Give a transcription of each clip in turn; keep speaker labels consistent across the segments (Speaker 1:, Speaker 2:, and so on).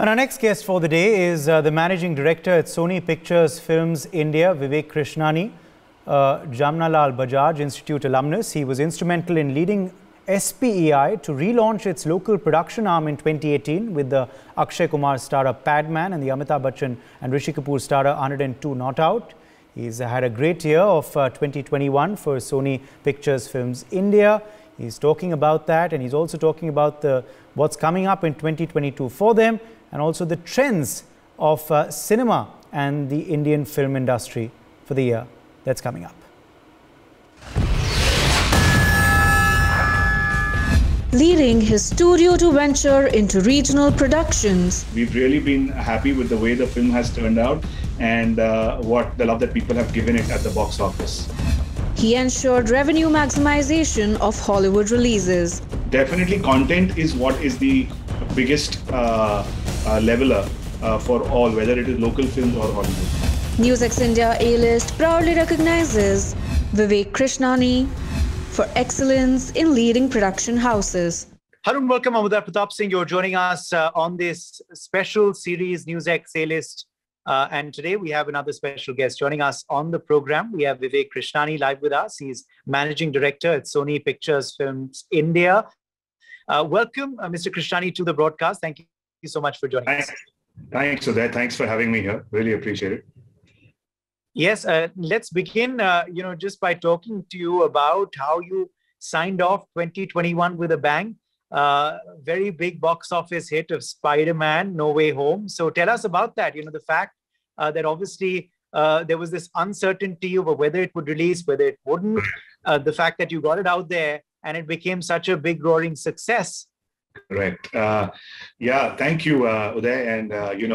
Speaker 1: And our next guest for the day is the Managing Director at Sony Pictures Films India, Vivek Krishnani, Jamnalal Bajaj Institute alumnus. He was instrumental in leading SPEI to relaunch its local production arm in 2018 with the Akshay Kumar starrer Padman and the Amitabh Bachchan and Rishi Kapoor starrer 102 Not Out. He's had a great year of 2021 for Sony Pictures Films India. He's talking about that, and he's also talking about what's coming up in 2022 for them, and also the trends of cinema and the Indian film industry for the year that's coming up.
Speaker 2: Leading his studio to venture into regional productions.
Speaker 3: We've really been happy with the way the film has turned out and what the love that people have given it at the box office.
Speaker 2: He ensured revenue maximization of Hollywood releases.
Speaker 3: Definitely content is what is the biggest leveler for all, whether it is local films or Hollywood.
Speaker 2: NewsX India A-List proudly recognizes Vivek Krishnani for excellence in leading production houses.
Speaker 1: Hello and welcome. I'm Uday Pratap Singh. You're joining us on this special series NewsX A-List. And today we have another special guest joining us on the program. We have Vivek Krishnani live with us. He's Managing Director at Sony Pictures Films India. Welcome, Mr. Krishnani, to the broadcast. Thank you so much for joining us.
Speaker 3: Thanks, Uday. Thanks for having me here. Really appreciate it.
Speaker 1: Yes, let's begin, just by talking to you about how you signed off 2021 with a bang. Very big box office hit of Spider-Man, No Way Home. So tell us about that. The fact that obviously there was this uncertainty over whether it would release, whether it wouldn't. The fact that you got it out there and it became such a big roaring success.
Speaker 3: Correct. Yeah, thank you, Uday. And,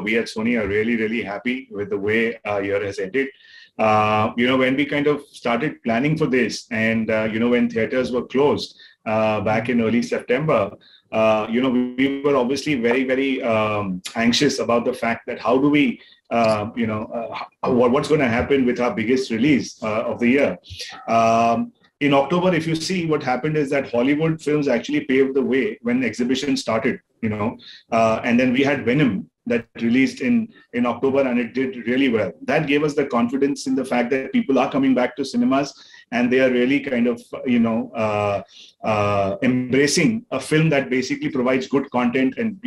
Speaker 3: we at Sony are really, really happy with the way our year has ended. When we kind of started planning for this and, when theaters were closed back in early September, we were obviously very, very anxious about the fact that how do we, what's going to happen with our biggest release of the year. In October, if you see, what happened is that Hollywood films actually paved the way when exhibition started, and then we had Venom that released in October, and it did really well. That gave us the confidence in the fact that people are coming back to cinemas and they are really kind of, embracing a film that basically provides good content and,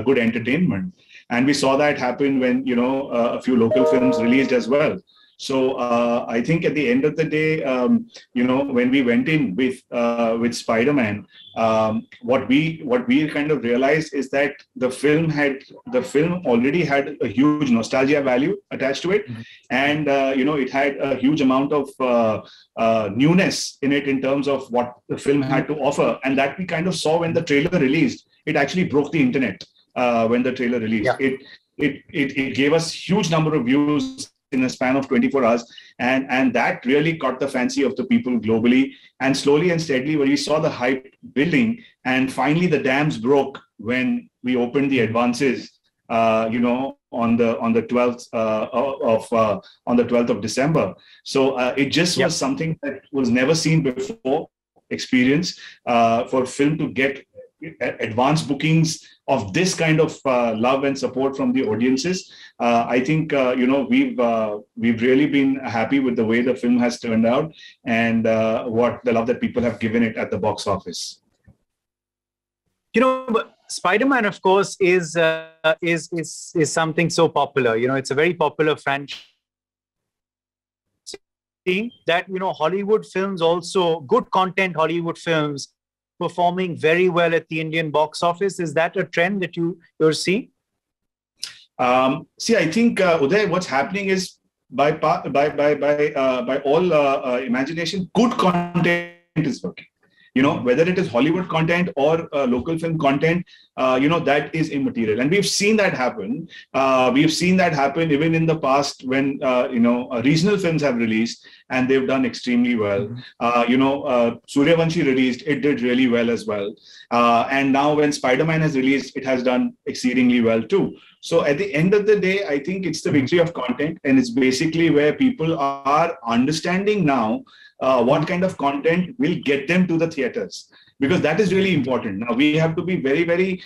Speaker 3: good entertainment. And we saw that happen when, a few local films released as well. So I think at the end of the day, when we went in with Spider-Man, what we kind of realized is that the film already had a huge nostalgia value attached to it, and it had a huge amount of newness in it in terms of what the film had to offer, and that we kind of saw when the trailer released. It actually broke the internet when the trailer released. Yeah. It gave us huge number of views in a span of 24 hours. And that really caught the fancy of the people globally. And slowly and steadily, when we saw the hype building, and finally the dams broke when we opened the advances, on the 12th of December. So it just was something that was never seen before, experience for film to get advanced bookings of this kind of love and support from the audiences. I think we've really been happy with the way the film has turned out and what the love that people have given it at the box office.
Speaker 1: Spider-Man, of course, is something so popular. It's a very popular franchise. That Hollywood films also, good content Hollywood films, performing very well at the Indian box office. Is that a trend that you're seeing?
Speaker 3: I think Uday, what's happening is by all imagination, good content is working. Whether it is Hollywood content or local film content, that is immaterial. And we've seen that happen. We've seen that happen even in the past when, regional films have released and they've done extremely well. Suryavanshi released, it did really well as well. And now when Spider-Man has released, it has done exceedingly well too. So at the end of the day, I think it's the victory of content, and it's basically where people are understanding now what kind of content will get them to the theaters, because that is really important. Now we have to be very, very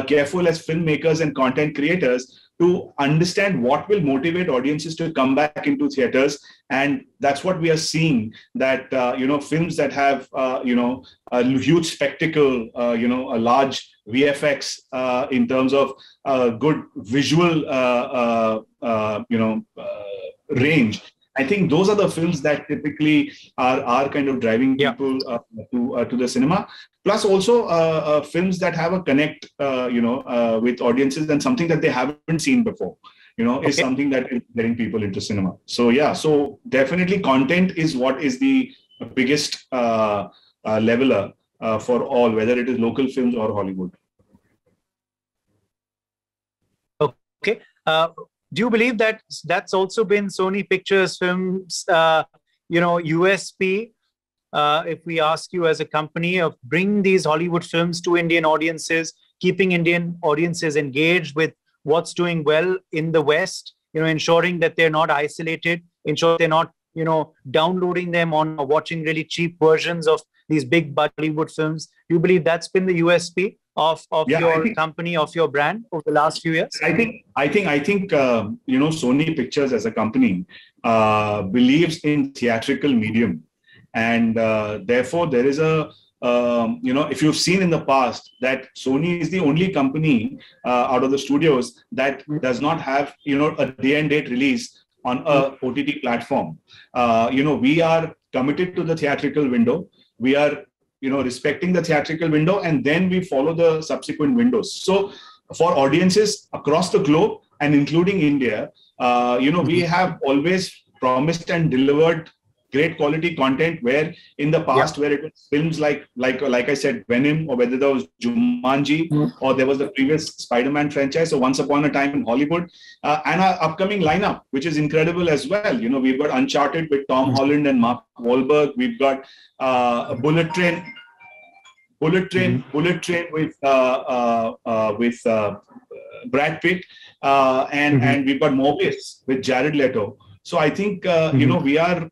Speaker 3: careful as filmmakers and content creators to understand what will motivate audiences to come back into theaters. And that's what we are seeing, that, films that have, a huge spectacle, a large VFX in terms of good visual, range. I think those are the films that typically are kind of driving people to the cinema. Plus also films that have a connect, with audiences, and something that they haven't seen before, is something that is getting people into cinema. So yeah, so definitely content is what is the biggest leveler for all, whether it is local films or Hollywood.
Speaker 1: Okay. Do you believe that that's also been Sony Pictures Films, USP? If we ask you as a company of bringing these Hollywood films to Indian audiences, keeping Indian audiences engaged with what's doing well in the West, ensuring that they're not isolated, ensure they're not, downloading them on watching really cheap versions of these big Bollywood films. Do you believe that's been the USP of your company, of your brand over the last few years?
Speaker 3: I think Sony Pictures as a company believes in theatrical medium, and therefore there is a if you've seen in the past that Sony is the only company out of the studios that does not have a day and date release on a OTT platform. We are committed to the theatrical window. We are respecting the theatrical window, and then we follow the subsequent windows. So for audiences across the globe and including India, we have always promised and delivered great quality content, where in the past, where it was films like I said, Venom, or whether there was Jumanji, or there was the previous Spider-Man franchise, so Once Upon a Time in Hollywood, and our upcoming lineup, which is incredible as well. We've got Uncharted with Tom Holland and Mark Wahlberg. We've got Bullet Train with Brad Pitt, and we've got Morbius with Jared Leto. So I think, we are,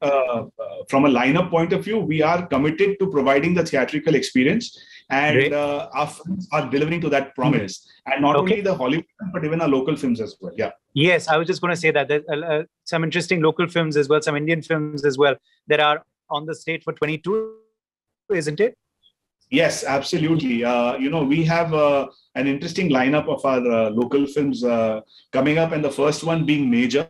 Speaker 3: from a lineup point of view, we are committed to providing the theatrical experience, and our films are delivering to that promise. And not only the Hollywood, but even our local films as well. Yeah.
Speaker 1: Yes, I was just going to say that there's some interesting local films as well, some Indian films as well that are on the slate for 22, isn't it?
Speaker 3: Yes, absolutely. We have an interesting lineup of our local films coming up, and the first one being Major.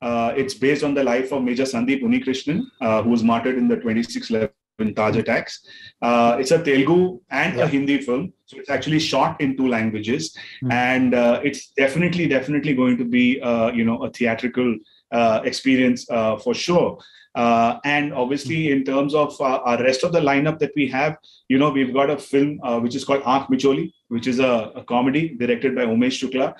Speaker 3: It's based on the life of Major Sandeep Unnikrishnan, who was martyred in the 26/11 Taj attacks. It's a Telugu and a Hindi film, so it's actually shot in 2 languages, and it's definitely going to be a theatrical experience for sure. And obviously, in terms of our rest of the lineup that we have, we've got a film which is called Aankh Micholi, which is a comedy directed by Umesh Shukla.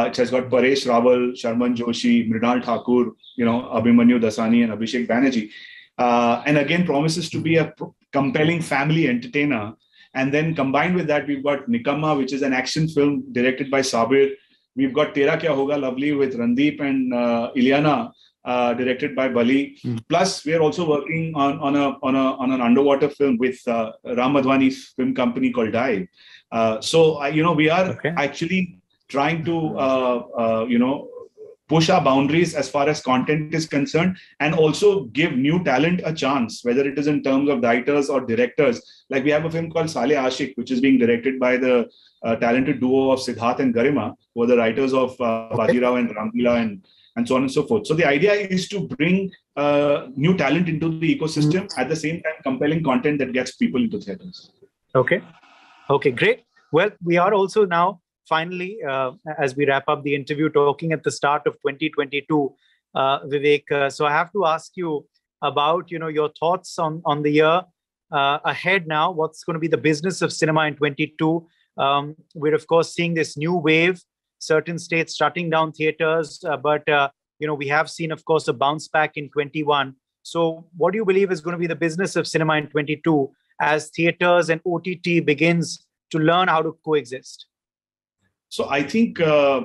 Speaker 3: It has got Paresh Rawal, Sharman Joshi, Mrinal Thakur, Abhimanyu Dasani, and Abhishek Banerjee. And again, promises to be a compelling family entertainer. And then combined with that, we've got Nikamma, which is an action film directed by Sabir. We've got Tera Kya Hoga Lovely with Randeep and Ilyana, directed by Bali. Plus, we are also working on an underwater film with Ram Madhwani's film company called Dive. So we are actually trying to push our boundaries as far as content is concerned, and also give new talent a chance, whether it is in terms of writers or directors. Like we have a film called Saleh Ashik, which is being directed by the talented duo of Siddharth and Garima, who are the writers of Bajirao and Ramlila and so on and so forth. So the idea is to bring new talent into the ecosystem, at the same time compelling content that gets people into theaters.
Speaker 1: Okay, great. Well, we are also now finally, as we wrap up the interview, talking at the start of 2022, Vivek. So I have to ask you about your thoughts on the year ahead now. What's going to be the business of cinema in 22? We're of course seeing this new wave. Certain states shutting down theaters, but we have seen, of course, a bounce back in 21. So what do you believe is going to be the business of cinema in 22 as theaters and OTT begins to learn how to coexist?
Speaker 3: So I think,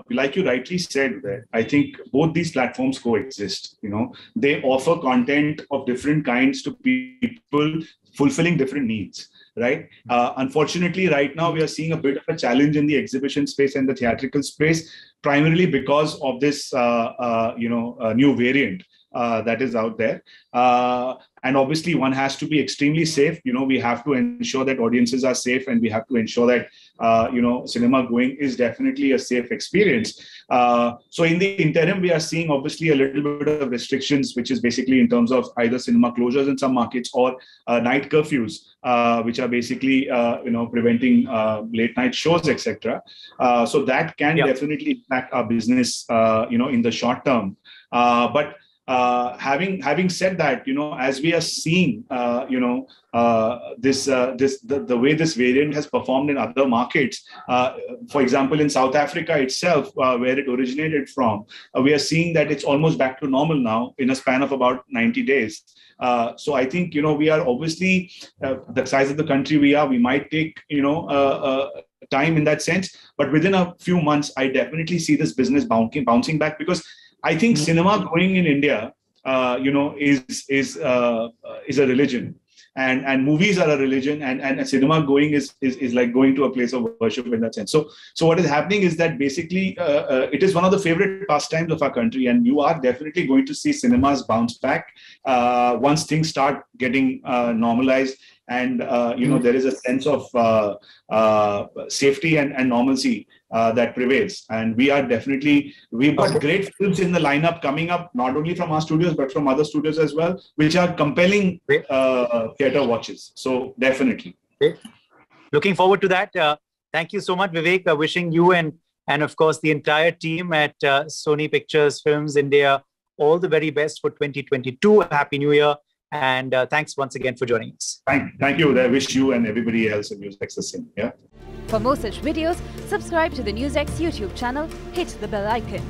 Speaker 3: like you rightly said, that I think both these platforms coexist. They offer content of different kinds to people fulfilling different needs. Right. Unfortunately, right now we are seeing a bit of a challenge in the exhibition space and the theatrical space, primarily because of this, new variant that is out there. And obviously, one has to be extremely safe. We have to ensure that audiences are safe, and we have to ensure that cinema going is definitely a safe experience. So in the interim, we are seeing obviously a little bit of restrictions, which is basically in terms of either cinema closures in some markets or night curfews, which are basically preventing late night shows, etc. So that can definitely impact our business, in the short term. But having said that, as we are seeing, the way this variant has performed in other markets, for example, in South Africa itself, where it originated from, we are seeing that it's almost back to normal now in a span of about 90 days. So I think, we are obviously the size of the country we might take, time in that sense, but within a few months, I definitely see this business bouncing back, because I think cinema going in India, is a religion, and movies are a religion, and cinema going is like going to a place of worship in that sense. So what is happening is that basically it is one of the favorite pastimes of our country, and you are definitely going to see cinemas bounce back once things start getting normalized. And, there is a sense of safety and normalcy that prevails. And we've got great films in the lineup coming up, not only from our studios, but from other studios as well, which are compelling theater watches. So definitely.
Speaker 1: Looking forward to that. Thank you so much, Vivek. Wishing you and of course, the entire team at Sony Pictures Films India all the very best for 2022. Happy New Year. And thanks once again for joining us.
Speaker 3: Thank you. I wish you and everybody else in NewsX the same. Yeah.
Speaker 4: For more such videos, subscribe to the NewsX YouTube channel, hit the bell icon.